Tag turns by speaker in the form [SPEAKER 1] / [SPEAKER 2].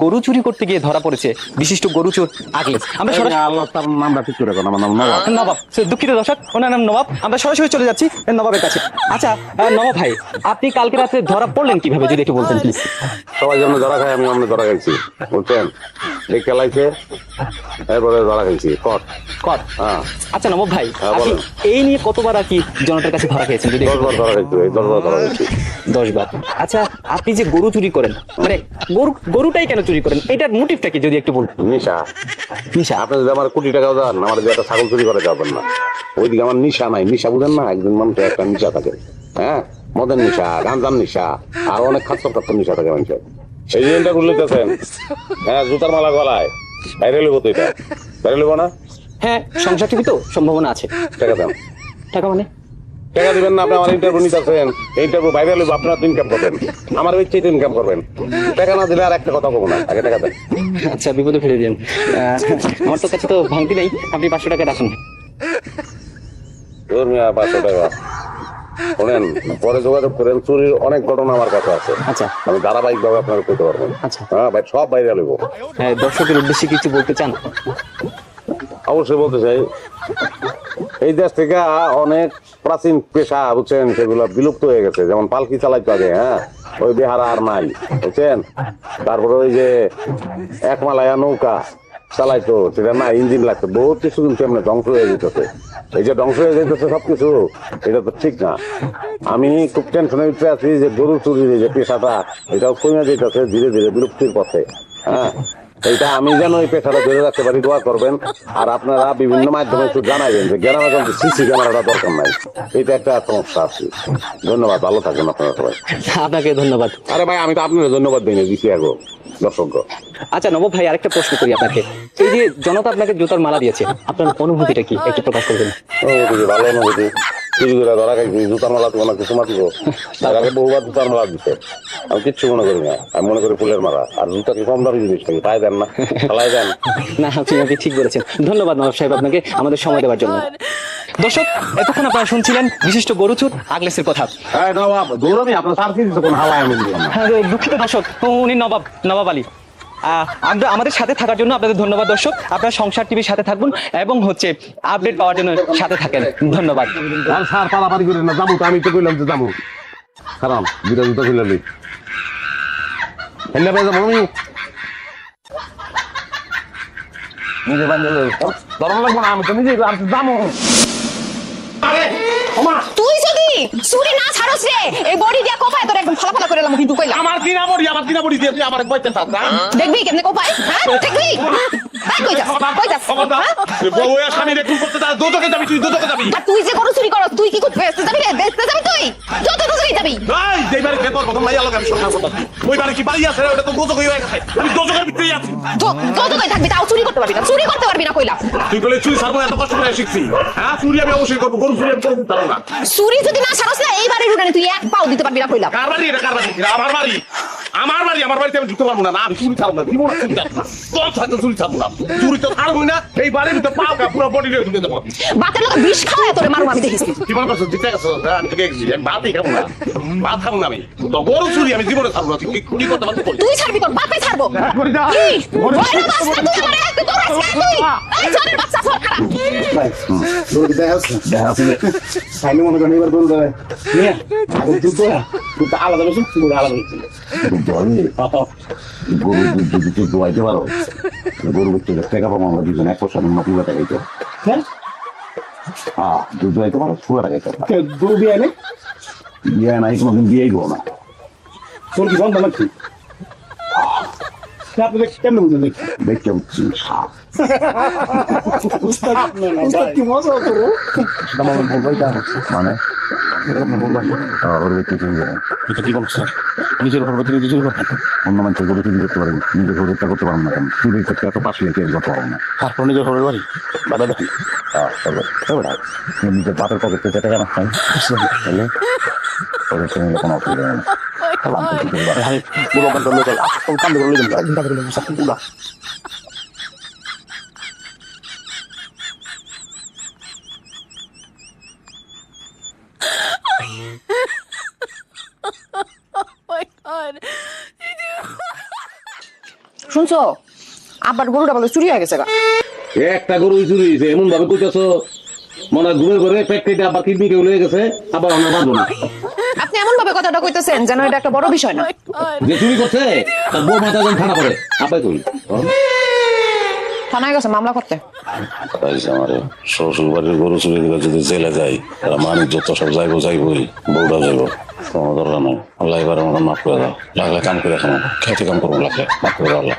[SPEAKER 1] গরু চুরি করতে গিয়ে ধরা পড়েছে বিশিষ্ট গরু চোর আগলেস। আমরা সরাসরি
[SPEAKER 2] আল্লাহ তার নামটা ঠিক করে আমার নাম নবাব।
[SPEAKER 1] নবাব, দুঃখিত দর্শক, ওনার নাম নবাব। আমরা সরাসরি চলে যাচ্ছি নবাবের কাছে। আচ্ছা নবাব ভাই, আপনি কালকে রাতে ধরা পড়লেন কিভাবে যদি একটু বলতেন প্লিজ।
[SPEAKER 2] সবাই যেমন ধরা খায় আমি অন্য ধরা খাইছি, বুঝছেন? এই খেলাইছে এরপরে ধরা খাইছি কট।
[SPEAKER 1] কর
[SPEAKER 2] হ্যাঁ,
[SPEAKER 1] আচ্ছা নবাব ভাই,
[SPEAKER 2] হ্যাঁ,
[SPEAKER 1] আপনি
[SPEAKER 2] বলেন।
[SPEAKER 1] এই নিয়ে কতবার আর কি জনতার কাছে ধরা খেয়েছেন যদি
[SPEAKER 2] 10 বার ধরা খাইছি, এই 10 বার ধরা খাইছি।
[SPEAKER 1] 10 বার। আচ্ছা আপনি যে গরু চুরি করেন, মানে গরুটাই কেন চুরি করেন, এটার মোটিভটা কি যদি একটু বলতেন।
[SPEAKER 2] নিশা।
[SPEAKER 1] নিশা।
[SPEAKER 2] আপনি যদি আমার কোটি টাকাও দেন, আমার যে একটা ছাগল চুরি করে যাবেন না। ওইদিকে আমার নিশা নাই, নিশা বুঝেন না? একজন মানুষের একটা নিশা থাকে, হ্যাঁ, মদের নিশা, গাঁজার নিশা, আর অনেক খাদ্য নিশা থাকে মানুষের। সেই জিনিসটা বলতেছেন, হ্যাঁ, জুতার মালা গলায় বাইরে লইব তো, এটা বাইরে লইব না?
[SPEAKER 1] হ্যাঁ, সংসার ঠিকই তো সম্ভাবনা আছে।
[SPEAKER 2] টাকা দেন।
[SPEAKER 1] টাকা মানে
[SPEAKER 2] টাকা দিবেন না? আপনি আমার ইন্টারভিউ নিতেছেন, ইন্টারভিউ বাইরে লইব, আপনার তো ইনকাম করবেন, আমার ইচ্ছে ইনকাম করবেন। টাকা না দিলে আর একটা কথা বলবো না, আগে টাকা দেন।
[SPEAKER 1] আচ্ছা বিপদে ফেলে দিন। আমার তো কাছে তো ভাঙতি নেই, আপনি 500 টাকা রাখুন।
[SPEAKER 2] ধর্মিয়া 500 টাকা শোনেন, পরে যোগাযোগ করেন। চুরির অনেক ঘটনা আমার কাছে আছে,
[SPEAKER 1] আচ্ছা
[SPEAKER 2] আমি ধারাবাহিক ভাবে আপনার করতে পারবো।
[SPEAKER 1] আচ্ছা।
[SPEAKER 2] হ্যাঁ ভাই, সব বাইরে লইব।
[SPEAKER 1] হ্যাঁ, দর্শকের উদ্দেশ্যে কিছু বলতে চান?
[SPEAKER 2] অবশ্যই বলতে চাই, এই দেশ থেকে অনেক প্রাচীন পেশা, বুঝছেন, সেগুলো বিলুপ্ত হয়ে গেছে। যেমন পালকি চালাইতো আগে, হ্যাঁ, ওই বেহারা আর নাই, বুঝছেন। তারপরে ওই যে একমালায়া নৌকা চালাইতো, সেটা না, ইঞ্জিন লাগতো, বহুত কিছু কিন্তু এমনি ধ্বংস হয়ে যেতেছে। এই যে ধ্বংস হয়ে যেতেছে সবকিছু, এটা তো ঠিক না। আমি খুব টেনশনের ভিতরে আছি যে গরু চুরির যে পেশাটা, এটাও কমে যেতেছে ধীরে ধীরে বিলুপ্তির পথে। হ্যাঁ, এইটা আমি যেন এই পেশাটা ধরে রাখতে পারি, দোয়া করবেন। আর আপনারা বিভিন্ন মাধ্যমে একটু জানাইবেন যে গ্রামে কিন্তু সিসি ক্যামেরাটা দরকার নাই, এটা একটা সমস্যা আছে। ধন্যবাদ, ভালো থাকবেন আপনারা সবাই।
[SPEAKER 1] আপনাকে ধন্যবাদ।
[SPEAKER 2] আরে ভাই, আমি তো আপনার ধন্যবাদ দিই না, দিচ্ছি আগো দর্শক।
[SPEAKER 1] আচ্ছা নবাব ভাই, আরেকটা প্রশ্ন করি আপনাকে। এই যে জনতা আপনাকে জুতার মালা দিয়েছে, আপনার অনুভূতিটা কি একটু প্রকাশ করবেন?
[SPEAKER 2] ভালো অনুভূতি। চুরি করে ধরা খাইছি, জুতার মালা তোমার কিছু মাতিব, তার আগে বহুবার জুতার মালা দিচ্ছে। আমি কিচ্ছু মনে করি না, আমি মনে করি ফুলের মালা। আর জুতা কি কম দামি জিনিস নাকি? পাই দেন না, ফেলাই দেন।
[SPEAKER 1] না, আপনি ঠিক বলেছেন। ধন্যবাদ নবাব সাহেব আপনাকে আমাদের সময় দেওয়ার জন্য। দর্শক, এতক্ষণ আপনারা শুনছিলেন বিশিষ্ট গরুচুর আগলেসের কথা।
[SPEAKER 2] গৌরবী আপনার সার কি কোন হাওয়ায় আমি দিলাম না।
[SPEAKER 1] হ্যাঁ, দুঃখিত দর্শক, উনি নবাব আলী। আমরা আমাদের সাথে থাকার জন্য আপনাদের ধন্যবাদ দর্শক। আপনারা সংসার টিভির সাথে থাকুন এবং হচ্ছে আপডেট পাওয়ার জন্য সাথে থাকেন। ধন্যবাদ।
[SPEAKER 2] আর সার পারাপারি করেন না, যাবো তো, আমি তো কইলাম যে যাবো। খারাপ দুটা জুতা খুলে লই, হেন্না পেয়ে যাবো আমি। নিজে বান্ধব ধরন লাগবো না, আমি তো নিজেই যাবো।
[SPEAKER 3] তুই যদি চুরি না ছাড়স রে, এই বডি দিয়া কোপায় তোর একদম ফালা ফালা করে এলাম কিন্তু কইলাম।
[SPEAKER 2] আমার কিনা বড়ি দিয়ে তুই আমার বইতে থাক না।
[SPEAKER 3] দেখবি কেমনে কোপায়, হ্যাঁ দেখবি। ভাই কই যাস,
[SPEAKER 2] বউ এর স্বামী রে খুন করতে যা, দোজকে যাবি তুই, দোজকে যাবি।
[SPEAKER 3] আর তুই যে গরু চুরি করস, তুই কি করতে যাবি রে? বেচতে যাবি তুই, যত দূরেই যাবি।
[SPEAKER 2] এই যেবারে ভেতর প্রথম মাইয়া লাগে আমি সংসার করতাম, ওই বারে কি বাড়ি আছে রে? ওটা তো দোজক হয়ে গেছে, আমি দোজকের ভিতরেই আছি।
[SPEAKER 3] যত কই থাকবি, তাও চুরি করতে পারবি না, চুরি করতে পারবি না কইলাম।
[SPEAKER 2] তুই বলে চুরি ছাড়বো, এত কষ্ট করে শিখছি। হ্যাঁ, চুরি আমি অবশ্যই করবো, গরু চুরি আমি করতে পারবো না।
[SPEAKER 3] চুরি যদি না ছাড়স না, এই বাড়ির উঠানে তুই এক পাও দিতে পারবি না কইলাম।
[SPEAKER 2] কার বাড়ি এটা? কার বাড়ি? আমার বাড়ি, আমার বাড়ি, আমার বাড়িতে আমি ঢুকতে পারবো না। না, আমি চুরি ছাড়বো না, জীবন চুরি ছাড়বো না, তোর সাথে চুরি ছাড়বো না। চুরি তো ছাড়বই না, এই বাড়ির ভিতরে পাও কা পুরো বডি নিয়ে ঢুকে দেবো।
[SPEAKER 3] বাতের লোক বিষ খাওয়ায় তোরে মারুম আমি দেখিস।
[SPEAKER 2] কি মনে করছো? জিতে গেছো? আমি তোকে ভাতই খাবো না, ভাত খাবো না আমি। তো গরু চুরি আমি জীবনে ছাড়বো না। তুই কি করতে পারবি?
[SPEAKER 3] তুই ছাড়বি, তোর বাপে ছাড়বো। কি? ভয় না পাস না তুই আমারে, একটু দৌড়াস কেন তুই? এই চোরের বাচ্চা, চোর খারাপ।
[SPEAKER 2] আলাদা বেশি আলাদা হয়েছিল। গরু যদি তুই দোয়াইতে পারো, গরু টাকা পাবো আমরা দুজন, 1% নতুন টাকাইতে। হ্যাঁ, দুধ দোয়াইতে পারো, সুগার টাকাইতে দুধ বিয়ে নেই, বিয়ে নাই, কোনোদিন বিয়েই গো না। তোর কি বন্ধ নাকি? কেমন দেখতে সাপ কি মজা করো মানে নিজের ঘর থেকে নিজের ঘর অন্য মানুষের ঘরে চুরি করতে পারেন, নিজের ঘরে করতে পারেন না কেন? চুরির ক্ষেত্রে এত পাশ লেগে করতে পারেন না। তারপর নিজের ঘরের বাড়ি বাধা দেখি নিজের বাপের পকেট থেকে টাকা রাখতাম, ওদের সঙ্গে কোনো অসুবিধা নেই।
[SPEAKER 3] শুনছো আবার গরুটা বলে চুরি হয়ে গেছে গা।
[SPEAKER 2] একটা গরু চুরি হয়েছে এমন ভাবে কইতাছো মনে হয় ঘুরে ঘুরে পেট কেটে আবার কিডনি কেউ লয়ে গেছে আবার আমরা বাঁধবো না।
[SPEAKER 3] আপনি এমন ভাবে কথাটা কইতেছেন যেন এটা একটা বড় বিষয় না।
[SPEAKER 2] যে চুরি করছে তার বউ মাথা যখন খারাপ করে আপাই তুই
[SPEAKER 3] থানায় গেছে মামলা করতে।
[SPEAKER 2] আমার শ্বশুর বাড়ির গরু চুরি করে যদি জেলে যাই তারা মানুষ যত সব যাইবই বউটা যাইব কোনো দরকার নাই। আল্লাহ এবার আমাকে মাফ করে দাও লাগলে কাম করে খাবো খেতে কাম করবো লাগলে মাফ করে দাও আল্লাহ।